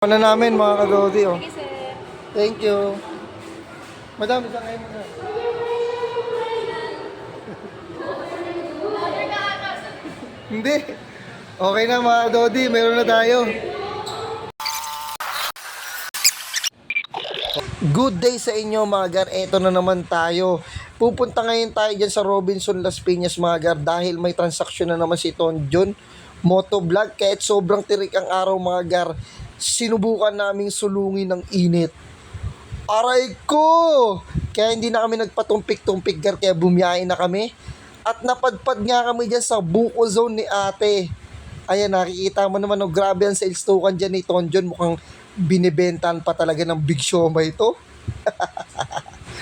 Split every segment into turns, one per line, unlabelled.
Ano namin mga kadodi, oh.
Sige, sir.
Thank you. Madam, isang kayo muna. Hindi. Okay na mga kadodi, meron na tayo. Good day sa inyo mga gar. Eto na naman tayo. Pupunta ngayon tayo dyan sa Robinson Las Piñas mga gar dahil may transaksyon na naman si Tonjon Motovlog. Kahit sobrang tirik ang araw mga gar, sinubukan naming sulungin ng init. Aray ko! Kaya hindi na kami nagpatumpik-tumpik gar, kaya bumiyahe na kami. At napadpad nga kami dyan sa buko zone ni ate. Ayan, nakikita mo naman, grabe ang sales token dyan ni Tonjon. Mukhang binibentahan pa talaga ng big siomay ito.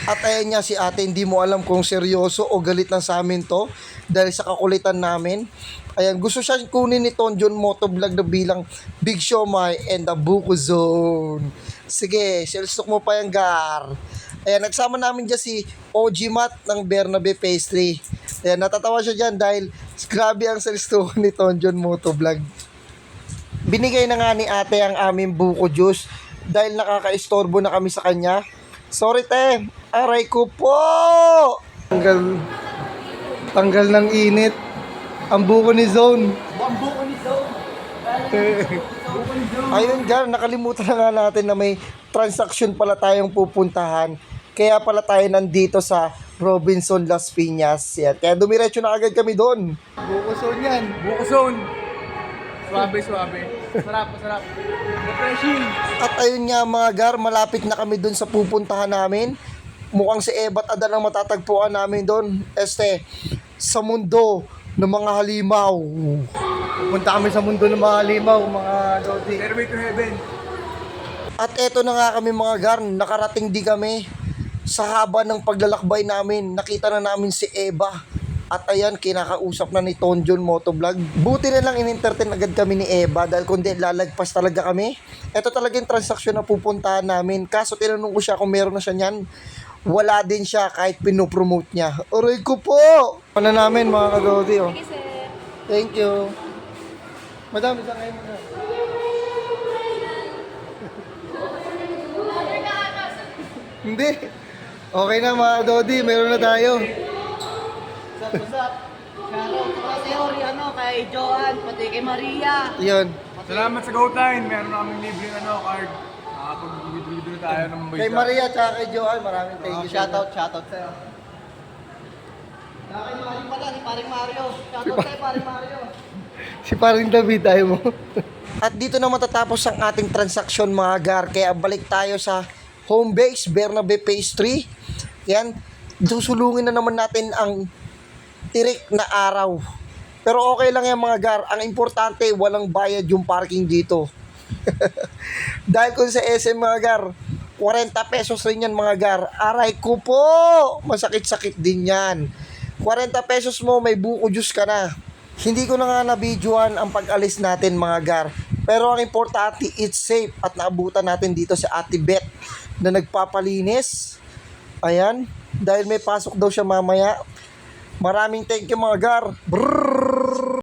At ayan nga si ate, hindi mo alam kung seryoso o galit lang sa amin to dahil sa kakulitan namin. Ayan, gusto siya kunin ni Tonjon Motovlog na bilang big siomay and the buko zone. Sige, sales talk mo pa yung gar. Ayan, nagsama namin dyan si OG Matt ng Bernabe Pastry. Ayan, natatawa siya dyan dahil grabe ang sales talk ni Tonjon Motovlog. Binigay na nga ni ate ang aming buko juice dahil nakaka-istorbo na kami sa kanya. Sorry te, aray ko po! Tanggal ng init. Ang buko ni Zone.
Ang buko ni Zone.
Ayun dyan, nakalimutan na nga natin na may transaction pala tayong pupuntahan. Kaya pala tayo nandito sa Robinson Las Piñas. Yan. Kaya dumiretso na agad kami doon.
Buko zone yan. Buko zone. Suabe. Masarap. Refreshing.
At ayun nga mga gar, malapit na kami doon sa pupuntahan namin. Mukhang si Ebat Adan ang matatagpuan namin doon. Sa mundo ng mga halimaw.
Punta kami sa mundo ng mga halimaw, mga dodi. Stairway to heaven.
At eto na nga kami mga gar, nakarating di kami. Sa haba ng paglalakbay namin, nakita na namin si Eva. At ayan, kinakausap na ni Tonjon Motovlog. Buti na lang in-entertain agad kami ni Eva dahil kundi lalagpas talaga kami. Ito talaga yung transaksyon na pupuntahan namin. Kaso tinanong ko siya kung meron na siya niyan. Wala din siya kahit pinopromote niya. Aray ko po! Ano namin mga kadodi, oh.
Sige, sir.
Thank you. Madam, isang kayo muna. Hindi. Okay na mga kadodi, meron na tayo.
What's up? Shoutout ko kasi kay Joan, pati kay Maria.
Yun.
Salamat sa GoTime. Meron na kaming libreng card. Nakapag-libre na tayo ng
Kay Maria at kay Joan, maraming thank you.
Shoutout sa'yo. Kay Maring pala, si Paring Mario. Shoutout kay Paring Mario.
Si paring David tayo mo. At dito na matatapos ang ating transaksyon mga gar. Kaya balik tayo sa home base, Bernabe Pastry. Yan, susulungin na naman natin ang tirik na araw. Pero okay lang yan mga gar. Ang importante, walang bayad yung parking dito. Dahil kung sa SM mga gar, 40 pesos rin yan mga gar. Aray ko po! Masakit-sakit din yan. 40 pesos mo, may buko juice ka na. Hindi ko na nga na-videoan ang pag-alis natin mga gar. Pero ang importante, it's safe. At naabutan natin dito si Ate Beth na nagpapalinis. Ayan. Dahil may pasok daw siya mamaya. Maraming thank you mga gar. Brrr!